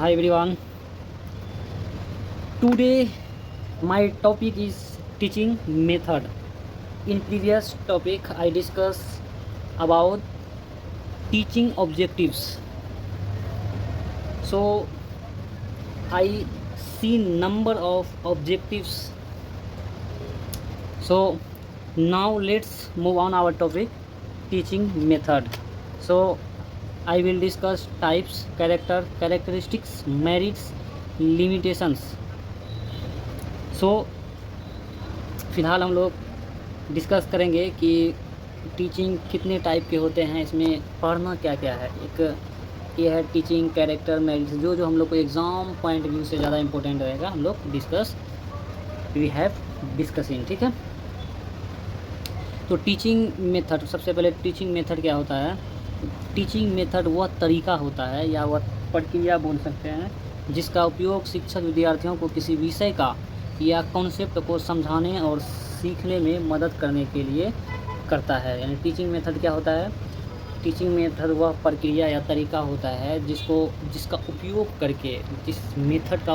Hi everyone. Today my topic is teaching method. In previous topic I discussed about teaching objectives. So I see number of objectives. So now let's move on our topic, teaching method. So I will discuss types, characteristics, merits, limitations. सो फ़िलहाल हम लोग discuss करेंगे कि teaching कितने type के होते हैं, इसमें पढ़ना क्या क्या है। एक ये है टीचिंग, कैरेक्टर, मेरिट्स, जो जो हम लोग को एग्ज़ाम पॉइंट व्यू से ज़्यादा इम्पोर्टेंट रहेगा, हम लोग वी हैव डिस्कसिंग। ठीक है, तो टीचिंग मेथड, सबसे पहले टीचिंग मेथड क्या होता है। टीचिंग मेथड वह तरीका होता है या वह प्रक्रिया बोल सकते हैं जिसका उपयोग शिक्षक विद्यार्थियों को किसी विषय का या कॉन्सेप्ट को समझाने और सीखने में मदद करने के लिए करता है। यानी टीचिंग मेथड क्या होता है। टीचिंग मेथड वह प्रक्रिया या तरीका होता है जिसका उपयोग करके, जिस मेथड का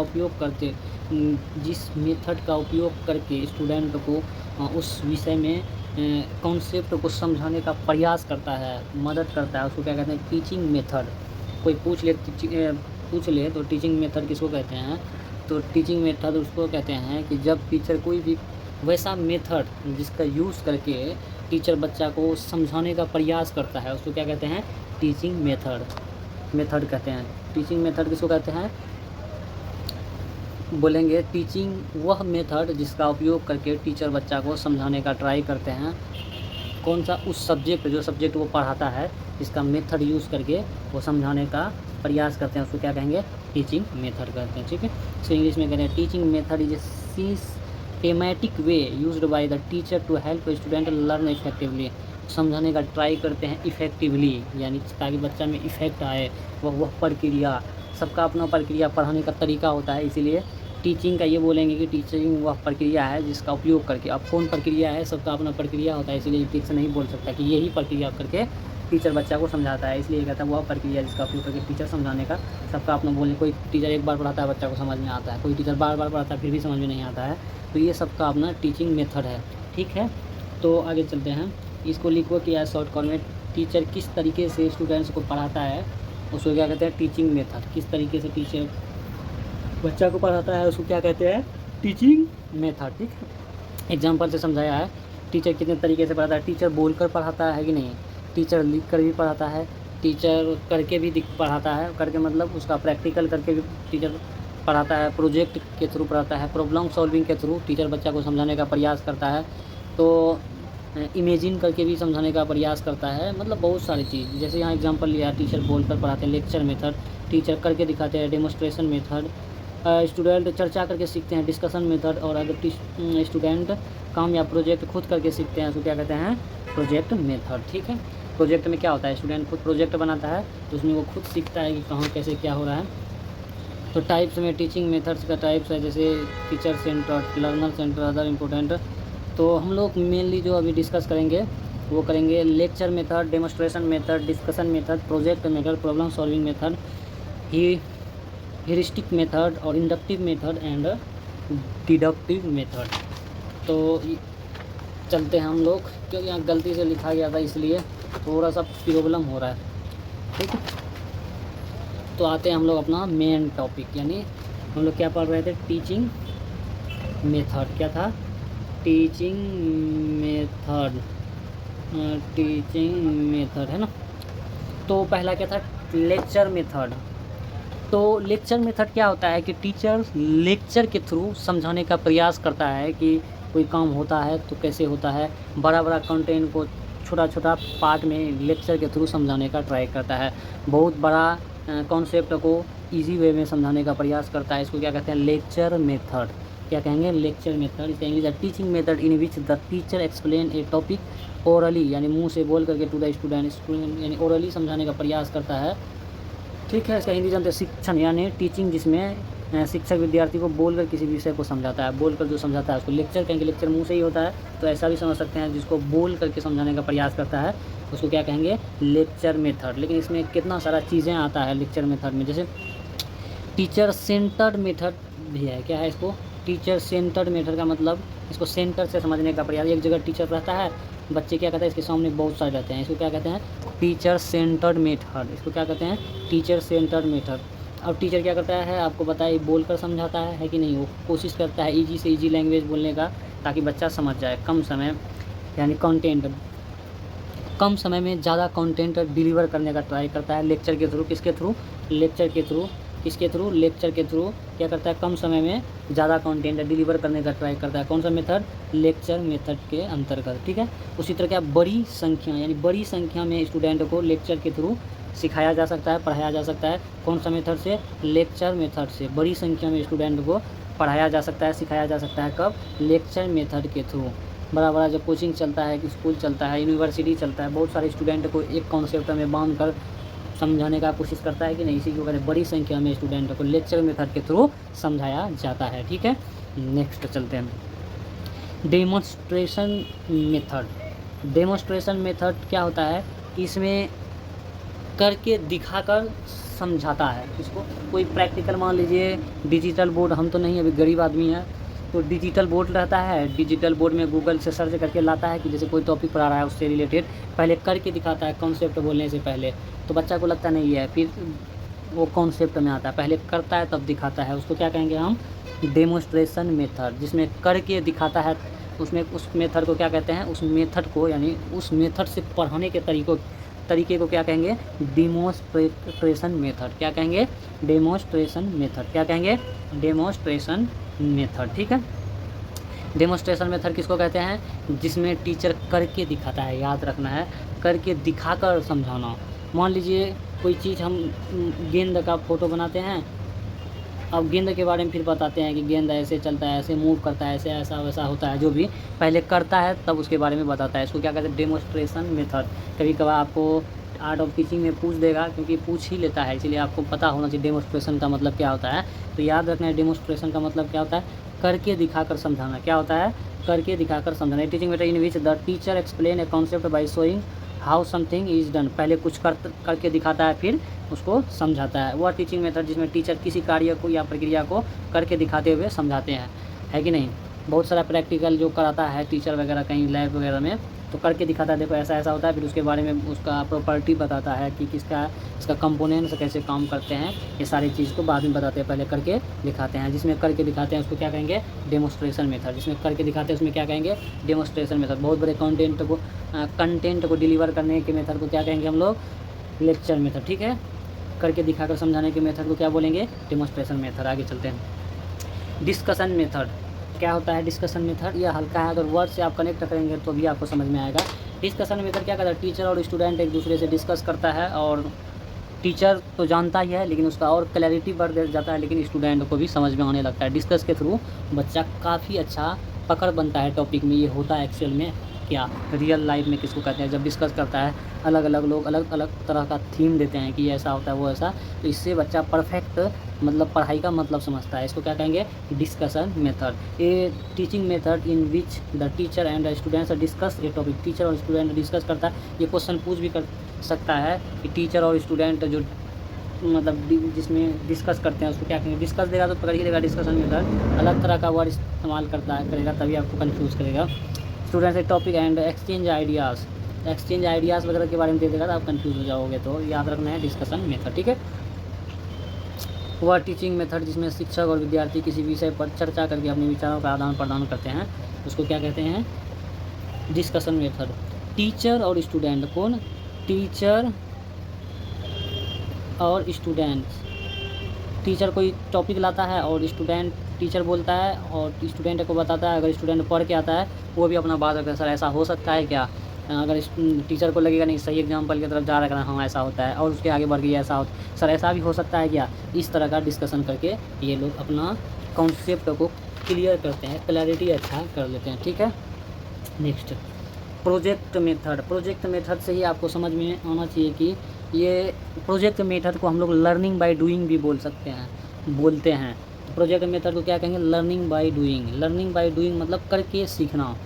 उपयोग करके स्टूडेंट को उस विषय में कॉन्सेप्ट को समझाने का प्रयास करता है, मदद करता है, उसको क्या कहते हैं, टीचिंग मेथड। कोई पूछ ले तो टीचिंग मेथड किसको कहते हैं, तो टीचिंग मेथड उसको कहते हैं कि जब टीचर कोई भी वैसा मेथड जिसका यूज़ करके टीचर बच्चा को समझाने का प्रयास करता है, उसको क्या कहते हैं, टीचिंग मेथड कहते हैं। टीचिंग मेथड किसको कहते हैं, बोलेंगे टीचिंग वह मेथड जिसका उपयोग करके टीचर बच्चा को समझाने का ट्राई करते हैं। कौन सा, उस जो सब्जेक्ट वो पढ़ाता है, इसका मेथड यूज़ करके वो समझाने का प्रयास करते हैं, उसको क्या कहेंगे, टीचिंग मेथड कहते हैं। ठीक है, सो इंग्लिश में कहते हैं teaching method is systematic way used by the teacher to help student learn effectively. समझाने का ट्राई करते हैं इफ़ेक्टिवली, यानी ताकि बच्चा में इफ़ेक्ट आए। वह प्रक्रिया, सबका अपना प्रक्रिया, पढ़ाने का तरीका होता है, इसीलिए टीचिंग का ये बोलेंगे कि टीचिंग वह प्रक्रिया है जिसका उपयोग करके। अब कौन प्रक्रिया है, सबका अपना प्रक्रिया होता है, इसीलिए टीचर नहीं बोल सकता कि यही प्रक्रिया करके टीचर बच्चा को समझाता है, इसलिए कहता है वह प्रक्रिया जिसका उपयोग करके टीचर समझाने का। सबका अपना बोलने, कोई टीचर एक बार पढ़ाता है बच्चा को समझ में आता है, कोई टीचर बार बार पढ़ाता है फिर भी समझ में नहीं आता है, तो ये सबका अपना टीचिंग मेथड है। ठीक है, तो आगे चलते हैं, इसको लिखो कि शॉर्ट फॉर्म में टीचर किस तरीके से स्टूडेंट्स को पढ़ाता है उसको क्या कहते हैं, टीचिंग मेथड। किस तरीके से टीचर बच्चा को पढ़ाता है उसको क्या कहते हैं, टीचिंग मेथड। ठीक है, एग्जाम्पल से समझाया है टीचर कितने तरीके से पढ़ाता है। टीचर बोलकर पढ़ाता है कि नहीं, टीचर लिख कर भी पढ़ाता है, टीचर करके भी पढ़ाता है, करके मतलब उसका प्रैक्टिकल करके भी टीचर पढ़ाता है, प्रोजेक्ट के थ्रू पढ़ाता है, प्रॉब्लम सॉल्विंग के थ्रू टीचर बच्चा को समझाने का प्रयास करता है, तो इमेजिन करके भी समझाने का प्रयास करता है। मतलब बहुत सारी चीज़, जैसे यहाँ एग्जांपल लिया, टीचर बोलकर पढ़ाते हैं, लेक्चर मेथड, टीचर करके दिखाते हैं, डेमोस्ट्रेशन मेथड, स्टूडेंट चर्चा करके सीखते हैं, डिस्कशन मेथड, और अगर स्टूडेंट काम या प्रोजेक्ट खुद करके सीखते हैं उसको क्या कहते हैं, प्रोजेक्ट मेथड। ठीक है, प्रोजेक्ट में क्या होता है, स्टूडेंट खुद प्रोजेक्ट बनाता है तो उसमें वो खुद सीखता है कि कहाँ कैसे क्या हो रहा है। तो टाइप्स में टीचिंग मेथड्स का टाइप्स है, जैसे teacher centre, learner centre, other important. तो हम लोग मेनली जो अभी डिस्कस करेंगे वो करेंगे lecture method, demonstration method, discussion method, project method, problem solving method, heuristic method और inductive method and deductive method. तो चलते हैं हम लोग, क्योंकि यहाँ गलती से लिखा गया था इसलिए थोड़ा सा प्रॉब्लम हो रहा है। ठीक है, तो आते हैं हम लोग अपना मेन टॉपिक, यानी हम लोग क्या पढ़ रहे थे, टीचिंग मेथड। क्या था, टीचिंग मेथड है ना। तो पहला क्या था, लेक्चर मेथड। तो लेक्चर मेथड क्या होता है कि टीचर लेक्चर के थ्रू समझाने का प्रयास करता है कि कोई काम होता है तो कैसे होता है, बड़ा बड़ा कंटेंट को छोटा छोटा पार्ट में लेक्चर के थ्रू समझाने का ट्राई करता है, बहुत बड़ा कॉन्सेप्ट को इजी वे में समझाने का प्रयास करता है, इसको क्या कहते हैं, लेक्चर मेथड। क्या कहेंगे, लेक्चर मेथड। इसका इंग्लिश है teaching method in which the teacher explain A topic orally, यानी मुंह से बोल करके टू द स्टूडेंट यानी ओरली समझाने का प्रयास करता है। ठीक है, इसका हिंदी जानते हैं शिक्षण, यानी टीचिंग जिसमें शिक्षक विद्यार्थी को बोलकर किसी विषय को समझाता है, बोलकर जो समझाता है उसको लेक्चर कहेंगे। लेक्चर मुंह से ही होता है तो ऐसा भी समझ सकते हैं, जिसको बोल करके समझाने का प्रयास करता है उसको क्या कहेंगे, लेक्चर मेथड। लेकिन इसमें कितना सारा चीज़ें आता है लेक्चर मेथड में, जैसे टीचर सेंटर्ड मेथड भी है। क्या है इसको? टीचर सेंटर्ड मेथड का मतलब इसको सेंटर से समझने का प्रयास। एक जगह टीचर रहता है, बच्चे क्या कहते हैं, इसके सामने बहुत सारे रहते हैं, इसको क्या कहते हैं? Teacher centred method. इसको क्या कहते हैं? Teacher centred method. अब टीचर क्या करता है, आपको बताइए, बोल कर समझाता है कि नहीं? वो कोशिश करता है ईजी से ईजी लैंग्वेज बोलने का, ताकि बच्चा समझ जाए। कम समय यानी कंटेंट, कम समय में ज़्यादा कंटेंट डिलीवर करने का ट्राई करता है लेक्चर के थ्रू। किसके थ्रू? लेक्चर के थ्रू। किसके थ्रू? लेक्चर के थ्रू क्या करता है? कम समय में ज़्यादा कंटेंट डिलीवर करने का ट्राई करता है। कौन सा मेथड? लेक्चर मेथड के अंतर्गत। ठीक है। उसी तरह क्या, बड़ी संख्या यानी बड़ी संख्या में स्टूडेंट को लेक्चर के थ्रू सिखाया जा सकता है, पढ़ाया जा सकता है। कौन सा मेथड से? लेक्चर मेथड से। बड़ी संख्या में स्टूडेंट को पढ़ाया जा सकता है, सिखाया जा सकता है। कब? लेक्चर मेथड के थ्रू। बड़ा बड़ा जब कोचिंग चलता है, कि स्कूल चलता है, यूनिवर्सिटी चलता है, बहुत सारे स्टूडेंट को एक कॉन्सेप्ट में बांध कर समझाने का कोशिश करता है कि नहीं? इसी की वजह से बड़ी संख्या में स्टूडेंट को लेक्चर मेथड के थ्रू समझाया जाता है। ठीक है। नेक्स्ट चलते हैं, डेमोन्स्ट्रेशन मेथड। डेमोन्स्ट्रेशन मेथड क्या होता है? इसमें करके दिखाकर समझाता है। इसको कोई प्रैक्टिकल, मान लीजिए डिजिटल बोर्ड, हम तो नहीं, अभी गरीब आदमी है, तो डिजिटल बोर्ड रहता है। डिजिटल बोर्ड में गूगल से सर्च करके लाता है कि जैसे कोई टॉपिक पढ़ा रहा है उससे रिलेटेड, पहले करके दिखाता है कॉन्सेप्ट बोलने से पहले। तो बच्चा को लगता नहीं है, फिर वो कॉन्सेप्ट में आता है, पहले करता है तब दिखाता है। उसको क्या कहेंगे हम? Demonstration method. जिसमें करके दिखाता है, उसमें उस मेथड को क्या कहते हैं? उस मेथड को यानी उस मेथड से पढ़ाने के तरीके को क्या कहेंगे? Demonstration method. क्या कहेंगे? Demonstration method. क्या कहेंगे? Demonstration method. ठीक है। डेमोन्स्ट्रेशन मेथड किसको कहते हैं? जिसमें टीचर करके दिखाता है, याद रखना है, करके दिखाकर समझाना। मान लीजिए कोई चीज़, हम गेंद का फ़ोटो बनाते हैं, अब गेंद के बारे में फिर बताते हैं कि गेंद ऐसे चलता है, ऐसे मूव करता है, ऐसे ऐसा वैसा होता है, जो भी पहले करता है तब उसके बारे में बताता है। इसको क्या कहते हैं? Demonstration method. कभी कभार आपको आर्ट ऑफ टीचिंग में पूछ देगा, क्योंकि पूछ ही लेता है, इसलिए आपको पता होना चाहिए डेमोन्स्ट्रेशन का मतलब क्या होता है। तो याद रखना है, डेमोन्स्ट्रेशन का मतलब क्या होता है? करके दिखाकर समझाना। क्या होता है? करके दिखाकर समझाना। Teaching method in which the teacher explain a concept by showing how something is done. पहले कुछ करके दिखाता है, फिर उसको समझाता है। वह टीचिंग मेथड जिसमें टीचर किसी कार्य को या प्रक्रिया को करके दिखाते हुए समझाते हैं, है कि नहीं? बहुत सारा प्रैक्टिकल जो कराता है टीचर वगैरह कहीं लैब वगैरह में, तो करके दिखाता है, देखो ऐसा ऐसा होता है, फिर उसके बारे में उसका प्रॉपर्टी बताता है कि इसका कंपोनेंट्स कैसे काम करते हैं, ये सारी चीज़ को बाद में बताते हैं, पहले करके दिखाते हैं। जिसमें करके दिखाते हैं उसको क्या कहेंगे? Demonstration method. जिसमें करके दिखाते हैं उसमें क्या कहेंगे? Demonstration method. बहुत बड़े कंटेंट को डिलीवर करने के मेथड को क्या कहेंगे हम लोग? Lecture method. ठीक है। करके दिखाकर समझाने के मेथड को क्या बोलेंगे? Demonstration method. आगे चलते हैं, डिस्कशन मेथड। क्या होता है डिस्कशन मेथड? यह हल्का है, अगर वर्ड से आप कनेक्ट करेंगे तो भी आपको समझ में आएगा। डिस्कशन मेथड क्या करता है? टीचर और स्टूडेंट एक दूसरे से डिस्कस करता है, और टीचर तो जानता ही है, लेकिन उसका और क्लैरिटी बढ़ जाता है, लेकिन स्टूडेंट को भी समझ में आने लगता है। डिस्कस के थ्रू बच्चा काफ़ी अच्छा पकड़ बनता है टॉपिक में। ये होता है एक्चुअल में क्या, रियल लाइफ में किसको कहते हैं? जब डिस्कस करता है, अलग अलग लोग अलग अलग तरह का थीम देते हैं कि ये ऐसा होता है, वो ऐसा, तो इससे बच्चा परफेक्ट मतलब पढ़ाई का मतलब समझता है। इसको क्या कहेंगे? Discussion method. A teaching method in which the teacher and students discuss A topic. Teacher और स्टूडेंट डिस्कस करता है। ये क्वेश्चन पूछ भी कर सकता है कि टीचर और स्टूडेंट जो मतलब जिसमें डिस्कस करते हैं उसको क्या कहेंगे? डिस्कस देगा तो पकड़ ही लेगा डिस्कशन मेथड। अलग तरह का वर्ड इस्तेमाल करेगा, तभी आपको कंफ्यूज करेगा। स्टूडेंट से टॉपिक एंड एक्सचेंज आइडियाज़ वगैरह के बारे में दे देगा तो आप कंफ्यूज हो जाओगे। तो याद रखना है डिस्कशन मेथड। ठीक है। वह टीचिंग मेथड जिसमें शिक्षक और विद्यार्थी किसी विषय पर चर्चा करके अपने विचारों का आदान प्रदान करते हैं, उसको क्या कहते हैं? Discussion method. टीचर और स्टूडेंट, कौन? टीचर और स्टूडेंट। टीचर कोई टॉपिक लाता है और स्टूडेंट, टीचर बोलता है और स्टूडेंट को बताता है। अगर स्टूडेंट पढ़ के आता है वो भी अपना बात रखता है, सर ऐसा हो सकता है क्या? अगर टीचर को लगेगा नहीं, सही एग्जाम्पल की तरफ जा रहा है, हाँ ऐसा होता है, और उसके आगे बढ़ गया ऐसा होता, सर ऐसा भी हो सकता है क्या? इस तरह का डिस्कशन करके ये लोग अपना कॉन्सेप्ट को क्लियर करते हैं, क्लैरिटी अच्छा कर लेते हैं। ठीक है। Next, project method. Project method से ही आपको समझ में आना चाहिए कि ये प्रोजेक्ट मेथड को हम लोग लर्निंग बाय डूइंग भी बोलते हैं। प्रोजेक्ट मेथड को क्या कहेंगे? Learning by doing. Learning by doing मतलब करके सीखना।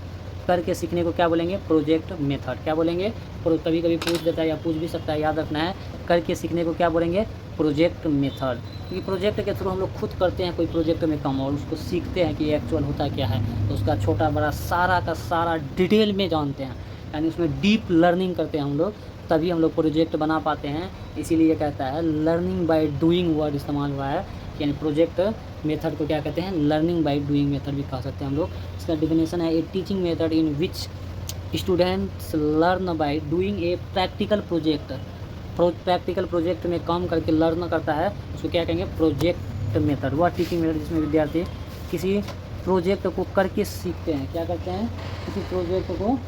करके सीखने को क्या बोलेंगे? Project method. क्या बोलेंगे? कभी कभी पूछ देता है या पूछ भी सकता है, याद रखना है। करके सीखने को क्या बोलेंगे? प्रोजेक्ट मेथड, क्योंकि प्रोजेक्ट के थ्रू हम लोग खुद करते हैं कोई प्रोजेक्ट में काम और उसको सीखते हैं कि एक्चुअल होता क्या है, तो उसका छोटा बड़ा सारा का सारा डिटेल में जानते हैं, यानी उसमें डीप लर्निंग करते हैं हम लोग, तभी हम लोग प्रोजेक्ट बना पाते हैं। इसीलिए ये कहता है लर्निंग बाय डूइंग वर्ड इस्तेमाल हुआ है, यानी प्रोजेक्ट मेथड को क्या कहते हैं, लर्निंग बाय डूइंग मेथड भी कह सकते हैं हम लोग। इसका डिफिनेशन है a teaching method in which students learn by doing a practical project. Practical project में काम करके लर्न करता है, उसको क्या कहेंगे, प्रोजेक्ट मेथड। वह टीचिंग मेथड जिसमें विद्यार्थी किसी प्रोजेक्ट को करके सीखते हैं, क्या करते हैं, किसी प्रोजेक्ट को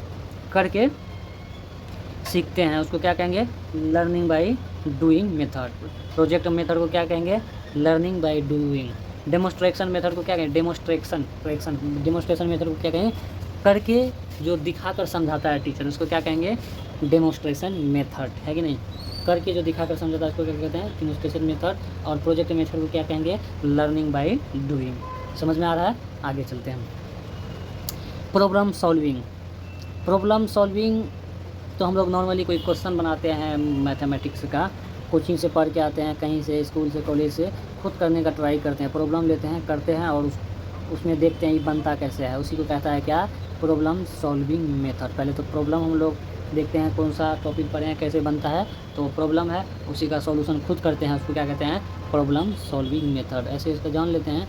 करके सीखते हैं, उसको क्या कहेंगे, learning by doing method. Project method को क्या कहेंगे, learning by doing. Demonstration method को क्या कहेंगे, डेमोस्ट्रेशन मेथड को क्या कहेंगे, करके जो दिखाकर समझाता है टीचर, उसको क्या कहेंगे, डेमोस्ट्रेशन मेथड, है कि नहीं। करके जो दिखाकर समझाता है उसको क्या कहते हैं, डेमोस्ट्रेशन मेथड। और प्रोजेक्ट मेथड को क्या कहेंगे, लर्निंग बाय डूइंग। समझ में आ रहा है, आगे चलते हैं। Problem solving. प्रॉब्लम सॉल्विंग तो हम लोग नॉर्मली कोई क्वेश्चन बनाते हैं मैथमेटिक्स का, कोचिंग से पढ़ के आते हैं, कहीं से स्कूल से कॉलेज से, खुद करने का ट्राई करते हैं, प्रॉब्लम लेते हैं, करते हैं और उसमें देखते हैं ये बनता कैसे है, उसी को कहता है क्या, प्रॉब्लम सॉल्विंग मेथड। पहले तो प्रॉब्लम हम लोग देखते हैं कौन सा टॉपिक पढ़े हैं, कैसे बनता है, तो प्रॉब्लम है, उसी का सॉल्यूशन खुद करते हैं, उसको क्या कहते हैं, प्रॉब्लम सॉल्विंग मेथड। ऐसे इसको जान लेते हैं।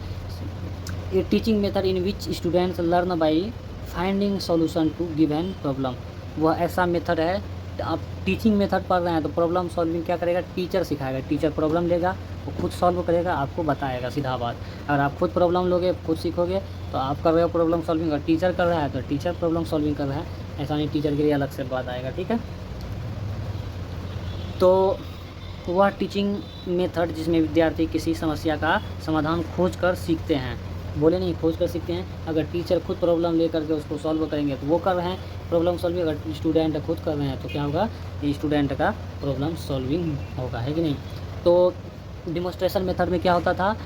ये teaching method in which students learn by finding solution to given problem. वह ऐसा मेथड है, आप टीचिंग मेथड पढ़ रहे हैं तो प्रॉब्लम सॉल्विंग क्या करेगा, टीचर सिखाएगा। टीचर प्रॉब्लम लेगा, वो खुद सॉल्व करेगा, आपको बताएगा, सीधा बात। अगर आप खुद प्रॉब्लम लोगे, खुद सीखोगे, तो आप कर रहे हो प्रॉब्लम सॉल्विंग, और टीचर कर रहा है तो टीचर प्रॉब्लम सॉल्विंग कर रहा है, ऐसा नहीं, टीचर के लिए अलग से बात आएगा, ठीक है। तो वह टीचिंग मेथड जिसमें विद्यार्थी किसी समस्या का समाधान खोज कर सीखते हैं, बोले नहीं, खोज कर सीखते हैं। अगर टीचर खुद प्रॉब्लम ले करके उसको सॉल्व करेंगे तो वो कर रहे हैं प्रॉब्लम सॉल्विंग, अगर स्टूडेंट खुद कर रहे हैं तो क्या होगा, ये स्टूडेंट का प्रॉब्लम सॉल्विंग होगा, है कि नहीं। तो डिमोस्ट्रेशन मेथड में क्या होता था,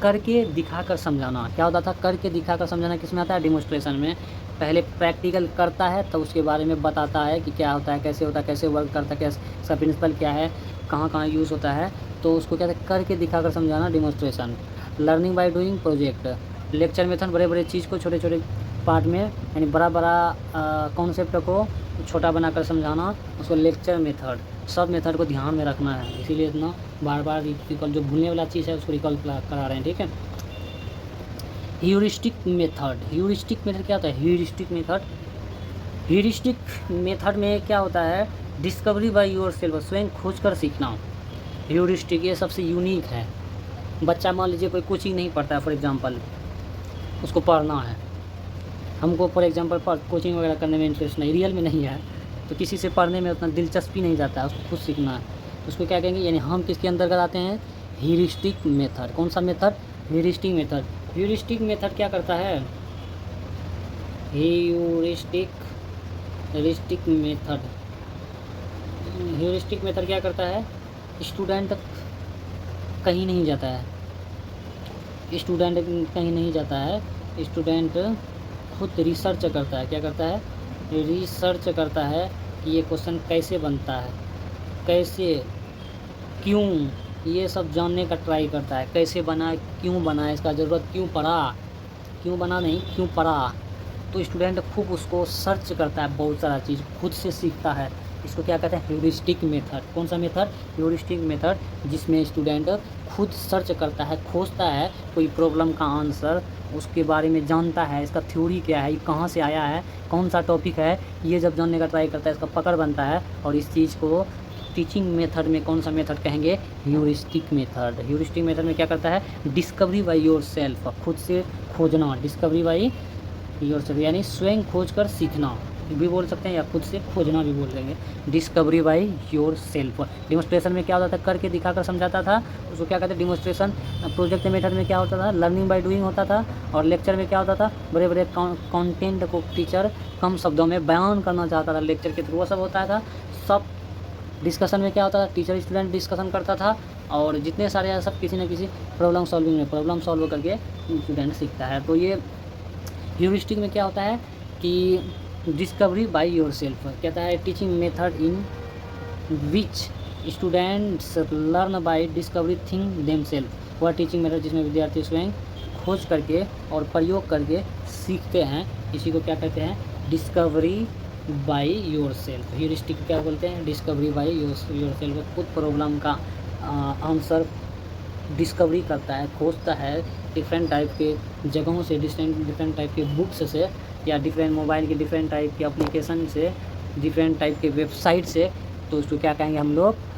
करके दिखाकर समझाना। क्या होता था, करके दिखाकर समझाना किस में आता है, डिमोस्ट्रेशन में। पहले प्रैक्टिकल करता है तब उसके बारे में बताता है कि क्या होता है, कैसे होता है, कैसे वर्क करता है, कैसे इसका प्रिंसिपल क्या है, कहाँ कहाँ यूज़ होता है, तो उसको क्या कहते हैं, करके दिखाकर समझाना, demonstration. Learning by doing, project. Lecture method, बड़े बड़े चीज़ को छोटे छोटे पार्ट में, यानी बड़ा बड़ा कॉन्सेप्ट को छोटा बनाकर समझाना, उसको लेक्चर मेथड। सब मेथड को ध्यान में रखना है, इसीलिए इतना बार बार रिकॉल, जो भूलने वाला चीज़ है उसको रिकॉल करा रहे हैं, ठीक है। Heuristic method. ह्यूरिस्टिक मेथड क्या होता है, ह्यूरिस्टिक मेथड, ह्यूरिस्टिक मेथड में क्या होता है, डिस्कवरी बाय योर सेल्फ, स्वयं खोज कर सीखना। ह्यूरिस्टिक ये सबसे यूनिक है। बच्चा मान लीजिए कोई कोचिंग नहीं पढ़ता है, फॉर एग्जांपल उसको पढ़ना है, हमको फॉर एग्जांपल कोचिंग वगैरह करने में इंटरेस्ट नहीं, रियल में नहीं है, तो किसी से पढ़ने में उतना दिलचस्पी नहीं जाता है, उसको खुद सीखना है, तो उसको क्या कहेंगे, यानी हम किसके अंतर्गत आते हैं, ह्यूरिस्टिक मेथड। कौन सा method, heuristic method. Heuristic method क्या करता है, ह्यूरिस्टिक मेथड, ह्यूरिस्टिक मेथड क्या करता है, स्टूडेंट कहीं नहीं जाता है, स्टूडेंट कहीं नहीं जाता है, स्टूडेंट खुद रिसर्च करता है। क्या करता है, रिसर्च करता है कि ये क्वेश्चन कैसे बनता है, कैसे, क्यों, ये सब जानने का ट्राई करता है, कैसे बना, क्यों बना, इसका ज़रूरत क्यों पड़ा, क्यों बना नहीं, क्यों पड़ा। तो स्टूडेंट खूब उसको सर्च करता है, बहुत सारा चीज़ खुद से सीखता है, इसको क्या कहते हैं, ह्यूरिस्टिक मेथड। कौन सा मेथड, ह्यूरिस्टिक मेथड, जिसमें स्टूडेंट खुद सर्च करता है, खोजता है कोई प्रॉब्लम का आंसर, उसके बारे में जानता है, इसका थ्योरी क्या है, कहाँ से आया है, कौन सा टॉपिक है, ये जब जानने का ट्राई करता है, इसका पकड़ बनता है, और इस चीज़ को टीचिंग मेथड में कौन सा मेथड कहेंगे, ह्यूरिस्टिक मेथड। ह्यूरिस्टिक मेथड में क्या करता है, डिस्कवरी बाय योर सेल्फ, खुद से खोजना, डिस्कवरी बाय योर सेल्फ, यानी स्वयं खोज कर सीखना भी बोल सकते हैं, या खुद से खोजना भी बोल देंगे, discovery by your self. Demonstration में क्या होता था, करके दिखाकर समझाता था, उसको क्या कहते हैं, डिमोस्ट्रेशन। प्रोजेक्ट मेथड में क्या होता था, लर्निंग बाय डूइंग होता था, और लेक्चर में क्या होता था, बड़े बड़े कंटेंट को टीचर कम शब्दों में बयान करना चाहता था लेक्चर के थ्रू, वो सब होता था। सब डिस्कशन में क्या होता था, टीचर स्टूडेंट डिस्कशन करता था, और जितने सारे सब किसी न किसी प्रॉब्लम सॉल्विंग में प्रॉब्लम सॉल्व करके स्टूडेंट सीखता है। तो ये ह्यूरिस्टिक में क्या होता है कि डिस्कवरी बाय योर सेल्फ, कहता है teaching method in which students learn by discovery thing themselves, वह टीचिंग मेथड जिसमें विद्यार्थी स्वयं खोज करके और प्रयोग करके सीखते हैं, इसी को क्या कहते हैं, discovery by your self. Heuristic क्या बोलते हैं, डिस्कवरी बाय योर सेल्फ। खुद प्रॉब्लम का आंसर डिस्कवरी करता है, खोजता है डिफरेंट टाइप के जगहों से, डिफरेंट टाइप के बुक्स से, या डिफरेंट मोबाइल के डिफरेंट टाइप के एप्लीकेशन से, डिफरेंट टाइप के वेबसाइट से, तो उसको क्या कहेंगे हम लोग,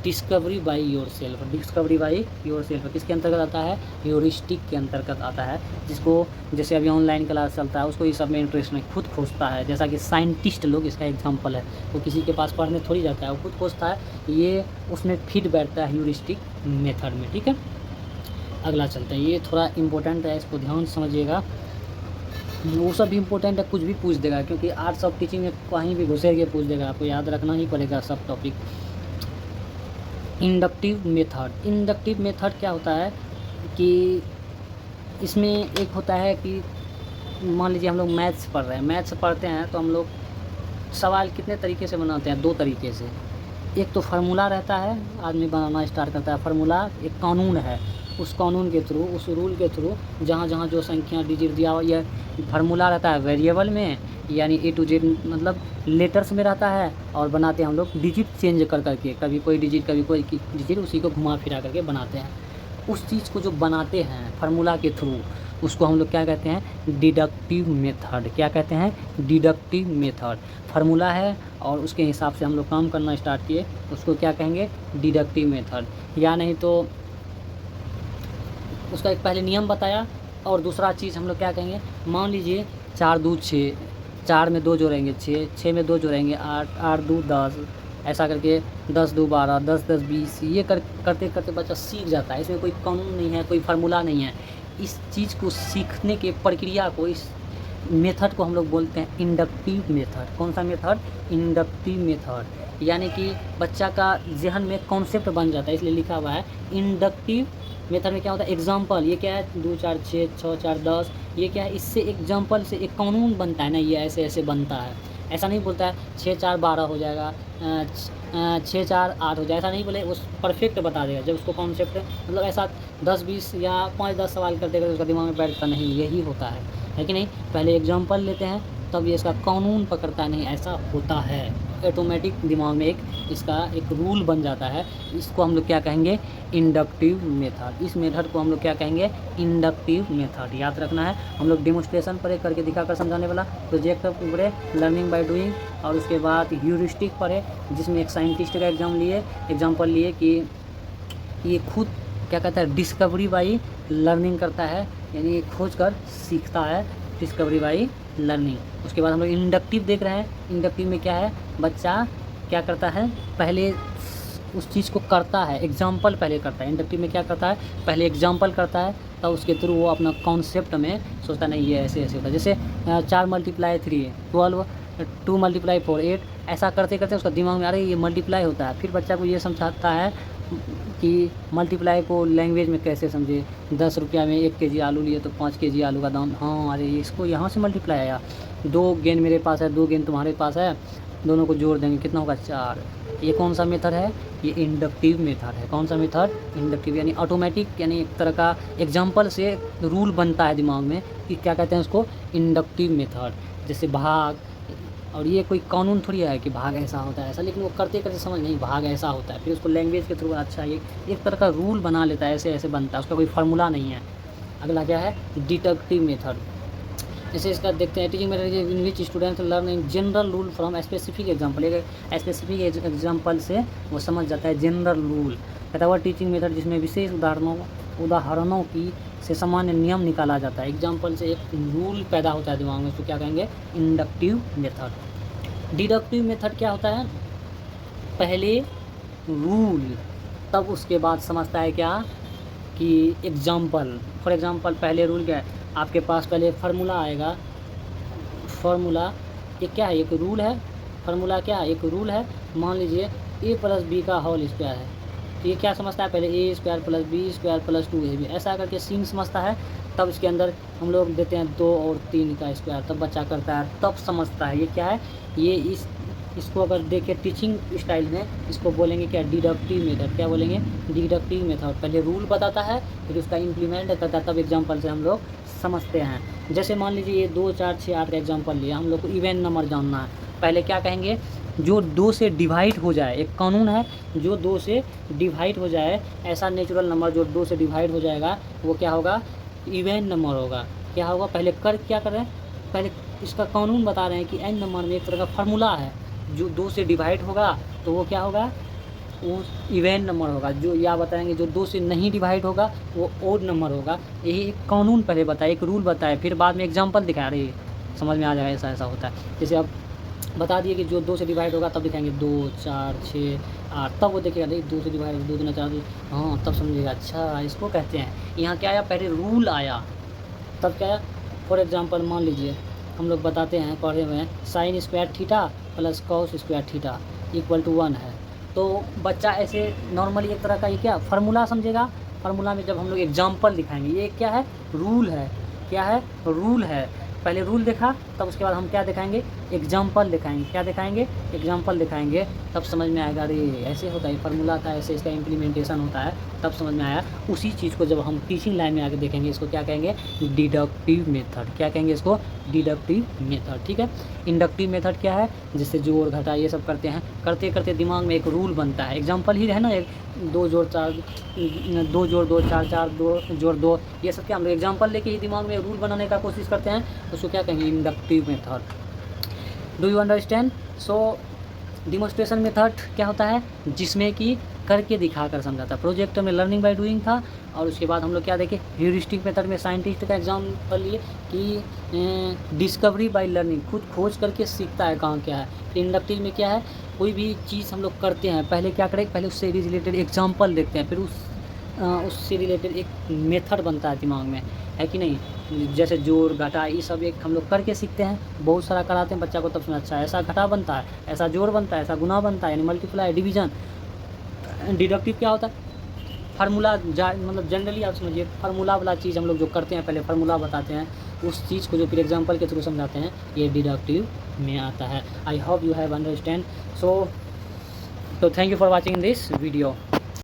discovery by your self. Discovery by your self किसके अंतर्गत आता है, ह्यूरिस्टिक के अंतर्गत आता है, जिसको जैसे अभी ऑनलाइन क्लास चलता है उसको इस सब में इंटरेस्ट नहीं, खुद खोजता है। जैसा कि साइंटिस्ट लोग इसका एग्जांपल है, वो किसी के पास पढ़ने थोड़ी जाता है, वो खुद खोजता है, ये उसमें फिट बैठता है ह्यूरिस्टिक मेथड में। ठीक है, अगला चलते हैं, ये थोड़ा इम्पोर्टेंट है, इसको ध्यान से समझिएगा। वो सब भी इम्पोर्टेंट है, कुछ भी पूछ देगा, क्योंकि आर्ट्स ऑफ टीचिंग में कहीं भी घुसेर के पूछ देगा, आपको याद रखना ही पड़ेगा सब topic. Inductive method, inductive method क्या होता है कि इसमें एक होता है कि मान लीजिए हम लोग मैथ्स पढ़ रहे हैं, मैथ्स पढ़ते हैं तो हम लोग सवाल कितने तरीके से बनाते हैं, दो तरीके से। एक तो फार्मूला रहता है, आदमी बनाना स्टार्ट करता है फार्मूला, एक कानून है, उस कानून के थ्रू, उस रूल के थ्रू जहाँ जहाँ जो संख्या डिजिट दिया हुआ, यह फार्मूला रहता है वेरिएबल में, यानी A to Z मतलब लेटर्स में रहता है, और बनाते हैं हम लोग डिजिट चेंज कर करके, कभी कोई डिजिट कभी कोई डिजिट, उसी को घुमा फिरा करके बनाते हैं। उस चीज़ को जो बनाते हैं फार्मूला के थ्रू, उसको हम लोग क्या कहते हैं, डिडक्टिव मेथड। क्या कहते हैं, डिडक्टिव मेथड। फार्मूला है और उसके हिसाब से हम लोग काम करना स्टार्ट किए, उसको क्या कहेंगे, डिडक्टिव मेथड। या नहीं तो उसका एक पहले नियम बताया, और दूसरा चीज़ हम लोग क्या कहेंगे, मान लीजिए 4 दूध 6, 4 में 2 जोड़ेंगे 6, 6 में 2 जोड़ेंगे 8, 8 दूध 10, ऐसा करके 10 दो 12, 10 10 20, ये करते करते बच्चा सीख जाता है। इसमें कोई कानून नहीं है, कोई फार्मूला नहीं है। इस चीज़ को सीखने के प्रक्रिया को, इस मेथड को हम लोग बोलते हैं इंडक्टिव मेथड। कौन सा मेथड, इंडक्टिव मेथड। यानी कि बच्चा का जहन में कॉन्सेप्ट बन जाता है, इसलिए लिखा हुआ है इंडक्टिव मेथड में क्या होता है, एग्जाम्पल, ये क्या है, 2 4 6 6 4 10, ये क्या है, इससे एग्जाम्पल से एक कानून बनता है ना, ये ऐसे ऐसे बनता है। ऐसा नहीं बोलता है 6 4 12 हो जाएगा, 6 4 8 हो जाएगा, ऐसा नहीं बोले, उस परफेक्ट बता देगा। जब उसको कॉन्सेप्ट मतलब ऐसा 10 20 या 5 10 सवाल करते करते उसका दिमाग में बैठता नहीं, यही होता है कि नहीं। पहले एग्जाम्पल लेते हैं तब ये इसका कानून पकड़ता नहीं, ऐसा होता है। ऑटोमेटिक दिमाग में इसका एक रूल बन जाता है। इसको हम लोग क्या कहेंगे, इंडक्टिव मेथड। इस मेथड को हम लोग क्या कहेंगे, इंडक्टिव मेथड। याद रखना है, हम लोग डेमोस्ट्रेशन पढ़े, करके दिखाकर समझाने वाला, प्रोजेक्ट पढ़े, लर्निंग बाय डूइंग, और उसके बाद ह्यूरिस्टिक पढ़े, जिसमें एक साइंटिस्ट का एग्जाम्पल लिए कि ये खुद क्या कहता है, डिस्कवरी बाई लर्निंग करता है, यानी खोज कर सीखता है, डिस्कवरी बाई लर्निंग। उसके बाद हम लोग इंडक्टिव देख रहे हैं। इंडक्टिव में क्या है, बच्चा क्या करता है, पहले उस चीज़ को करता है, एग्जाम्पल पहले करता है। इंडक्टिव में क्या करता है, पहले एग्जाम्पल करता है, तब उसके थ्रू वो अपना कॉन्सेप्ट में सोचता नहीं ये ऐसे ऐसे होता है। जैसे 4 × 3 12, 2 × 4 8, ऐसा करते करते उसका दिमाग में अरे ये मल्टीप्लाई होता है। फिर बच्चा को ये समझाता है कि मल्टीप्लाई को लैंग्वेज में कैसे समझे। 10 रुपया में 1 kg आलू लिए तो 5 kg आलू का दाम, हाँ अरे इसको यहाँ से मल्टीप्लाई आया, 2 गेंद मेरे पास है, 2 गेंद तुम्हारे पास है, दोनों को जोड़ देंगे कितना होगा 4। ये कौन सा मेथड है, ये इंडक्टिव मेथड है। कौन सा मेथड, इंडक्टिव, यानी ऑटोमेटिक, यानी एक तरह का एग्जाम्पल से रूल बनता है दिमाग में कि क्या कहते हैं उसको, इंडक्टिव मेथड। जैसे भाग, और ये कोई कानून थोड़ी है कि भाग ऐसा होता है ऐसा, लेकिन वो करते करते समझ नहीं भाग ऐसा होता है, फिर उसको लैंग्वेज के थ्रू अच्छा ये एक तरह का रूल बना लेता है, ऐसे ऐसे बनता है, उसका कोई फार्मूला नहीं है। अगला क्या है, डिडक्टिव मेथड। जैसे इसका देखते हैं, teaching method in which students learn in general rule from specific example. एक स्पेसिफिक एग्जाम्पल से वो समझ जाता है जनरल रूल। कहता हुआ टीचिंग मेथड जिसमें विशेष उदाहरणों की से सामान्य नियम निकाला जाता है, एग्जाम्पल से एक रूल पैदा होता है दिमाग में, तो क्या कहेंगे, इंडक्टिव मेथड। डिडक्टिव मेथड क्या होता है, पहले रूल, तब उसके बाद समझता है क्या कि एग्जाम्पल। फॉर एग्जाम्पल पहले रूल क्या है, आपके पास पहले फार्मूला आएगा, फार्मूला ये क्या है, एक रूल है। फार्मूला क्या है, एक रूल है। मान लीजिए a + b का होल स्क्वायर है, तो ये क्या समझता है, पहले a² + b² + 2ab, ऐसा करके सीन समझता है। तब इसके अंदर हम लोग देते हैं 2 और 3 का स्क्वायर, तब बच्चा करता है, तब समझता है ये क्या है, इसको अगर देखें टीचिंग स्टाइल में, इसको बोलेंगे क्या, डिडक्टिव मेथड। क्या बोलेंगे, डिडक्टिव मेथड। पहले रूल बताता है, फिर उसका इम्प्लीमेंट करता है, तब एग्जाम्पल से हम लोग समझते हैं। जैसे मान लीजिए ये 2 4 6 8 का एग्जाम्पल लिया, हम लोग को इवन नंबर जानना है। पहले क्या कहेंगे, जो 2 से डिवाइड हो जाए, एक कानून है, जो 2 से डिवाइड हो जाए, ऐसा नेचुरल नंबर जो 2 से डिवाइड हो जाएगा वो क्या होगा, इवन नंबर होगा। क्या होगा, पहले क्या कर रहे हैं, पहले इसका कानून बता रहे हैं कि एन नंबर में एक तरह का फार्मूला है, जो 2 से डिवाइड होगा तो वो क्या होगा, वो इवन नंबर होगा। जो या बताएंगे जो 2 से नहीं डिवाइड होगा वो ओड नंबर होगा। यही एक कानून पहले बताए, एक रूल बताए, फिर बाद में एग्जाम्पल दिखा रही है, समझ में आ जाएगा ऐसा ऐसा होता है। जैसे अब बता दिए कि जो 2 से डिवाइड होगा तब दिखाएंगे 2 4 6 8, तब वो देखेगा नहीं 2 से डिवाइड 2 दूना 4, हाँ तब समझेगा अच्छा इसको कहते हैं। यहाँ क्या आया, पहले रूल आया, तब क्या आया। फॉर एग्जांपल मान लीजिए हम लोग बताते हैं, पढ़े हुए हैं, sine square theta plus cos square theta equal to 1 है। तो बच्चा ऐसे नॉर्मली एक तरह का ये क्या फार्मूला समझेगा। फार्मूला में जब हम लोग एग्जाम्पल दिखाएंगे, ये क्या है, रूल है। क्या है, रूल है। पहले रूल देखा, तब उसके बाद हम क्या दिखाएंगे, एग्जाम्पल दिखाएंगे। क्या दिखाएंगे, एग्जाम्पल दिखाएंगे, तब समझ में आएगा अरे ऐसे होता है, फार्मूला था, ऐसे इसका इम्प्लीमेंटेशन होता है, तब समझ में आया। उसी चीज़ को जब हम टीचिंग लाइन में आके देखेंगे, इसको क्या कहेंगे, डिडक्टिव मेथड। क्या कहेंगे इसको, डिडक्टिव मेथड। ठीक है। इंडक्टिव मेथड क्या है, जिससे जोड़ घटा ये सब करते हैं, करते करते दिमाग में एक रूल बनता है। एग्जाम्पल ही है ना, एक 2 जोड़ 4 2 जोड़ 2 4 4 2 जोड़ 2, ये सब क्या हम लोग एग्जाम्पल लेके ही दिमाग में रूल बनाने का कोशिश करते हैं, उसको क्या कहेंगे, inductive method. Do you understand. So demonstration method क्या होता है, जिसमें कि करके दिखाकर समझाता। प्रोजेक्ट में लर्निंग बाय डूइंग था, और उसके बाद हम लोग क्या देखे, ह्यूरिस्टिक मेथड में साइंटिस्ट का एग्जाम्पल लिए कि डिस्कवरी बाय लर्निंग, खुद खोज करके सीखता है कहाँ क्या है। इंडक्टिव में क्या है, कोई भी चीज़ हम लोग करते हैं, पहले क्या करें, पहले उससे रिलेटेड एग्जाम्पल देखते हैं, फिर उससे रिलेटेड एक मेथड बनता है दिमाग में, है कि नहीं। जैसे जोड़ घटा ये सब एक हम लोग करके सीखते हैं, बहुत सारा कराते हैं बच्चा को, तब समझ अच्छा ऐसा घटा बनता है, ऐसा जोड़ बनता है, ऐसा गुना बनता है, यानी मल्टीप्लाई डिवीजन। डिडक्टिव क्या होता है, फार्मूला, मतलब जनरली आप समझिए फार्मूला वाला चीज़ हम लोग जो करते हैं, पहले फार्मूला बताते हैं, उस चीज़ को जो फिर एग्जाम्पल के थ्रू समझाते हैं, ये डिडक्टिव में आता है। I hope you have understand. So thank you for watching this video.